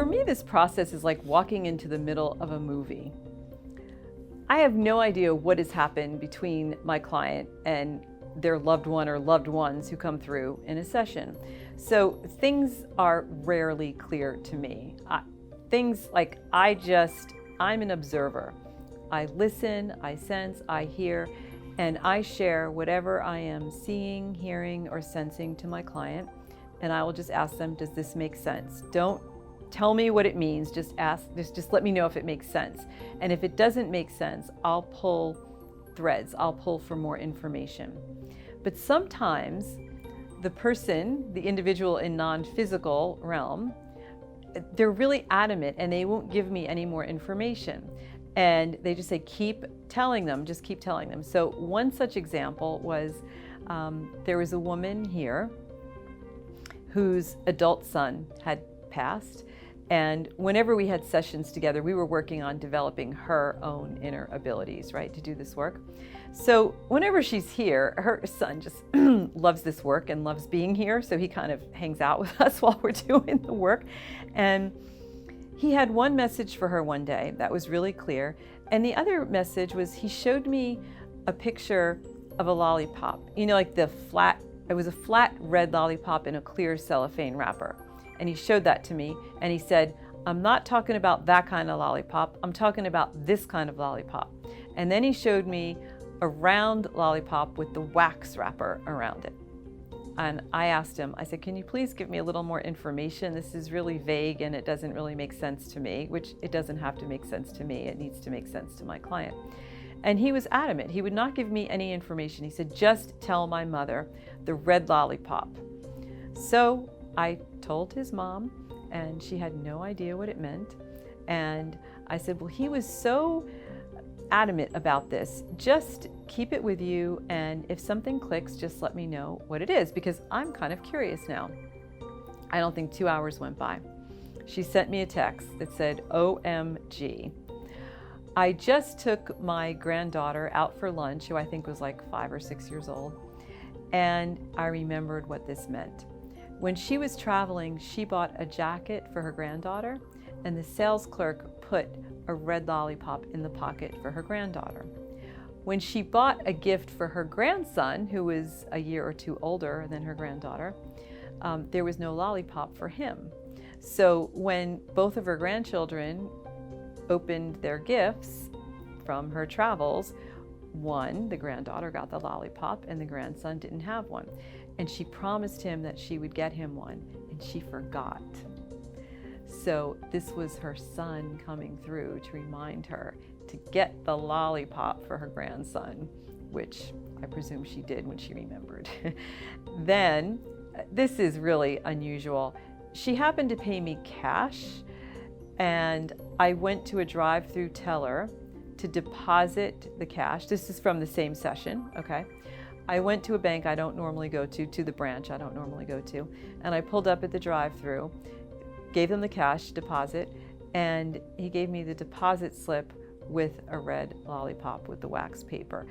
For me, this process is like walking into the middle of a movie. I have no idea what has happened between my client and their loved one or loved ones who come through in a session. So things are rarely clear to me. Things like I'm an observer. I listen, I sense, I hear, and I share whatever I am seeing, hearing, or sensing to my client. And I will just ask them, does this make sense? Don't tell me what it means, just let me know if it makes sense. And if it doesn't make sense, I'll pull threads, I'll pull for more information. But sometimes the person, the individual in non-physical realm, they're really adamant and they won't give me any more information. And they just say, keep telling them, just keep telling them. So one such example was, there was a woman here whose adult son had passed. And whenever we had sessions together, we were working on developing her own inner abilities, right, to do this work. So whenever she's here, her son just loves this work and loves being here. So he kind of hangs out with us while we're doing the work. And he had one message for her one day that was really clear. And the other message was he showed me a picture of a lollipop, you know, like it was a flat red lollipop in a clear cellophane wrapper. And he showed that to me and he said, I'm not talking about that kind of lollipop, I'm talking about this kind of lollipop. And then he showed me a round lollipop with the wax wrapper around it. And I asked him, I said, can you please give me a little more information? This is really vague and it doesn't really make sense to me, which it doesn't have to make sense to me, it needs to make sense to my client. And he was adamant, he would not give me any information. He said, just tell my mother the red lollipop. So I told his mom, and she had no idea what it meant. And I said, well, he was so adamant about this, just keep it with you, and if something clicks, just let me know what it is, because I'm kind of curious now. I don't think 2 hours went by. She sent me a text that said, OMG. I just took my granddaughter out for lunch, who I think was like 5 or 6 years old, and I remembered what this meant. When she was traveling, she bought a jacket for her granddaughter, and the sales clerk put a red lollipop in the pocket for her granddaughter. When she bought a gift for her grandson, who was a year or two older than her granddaughter, there was no lollipop for him. So when both of her grandchildren opened their gifts from her travels, the granddaughter got the lollipop and the grandson didn't have one. And she promised him that she would get him one, and she forgot. So this was her son coming through to remind her to get the lollipop for her grandson, which I presume she did when she remembered. Then, this is really unusual. She happened to pay me cash, and I went to a drive-through teller to deposit the cash. This is from the same session, okay? I went to a bank I don't normally go to the branch I don't normally go to, and I pulled up at the drive-through, gave them the cash deposit, and he gave me the deposit slip with a red lollipop with the wax paper.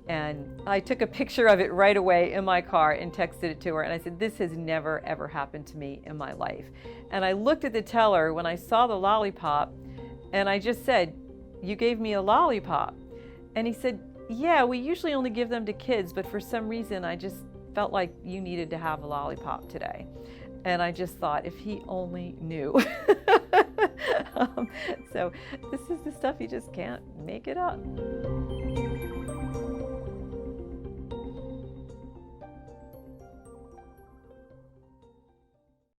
And I took a picture of it right away in my car and texted it to her, and I said, this has never ever happened to me in my life. And I looked at the teller when I saw the lollipop, and I just said, you gave me a lollipop? And he said, yeah, we usually only give them to kids, but for some reason I just felt like you needed to have a lollipop today. And I just thought, if he only knew. So this is the stuff you just can't make it up.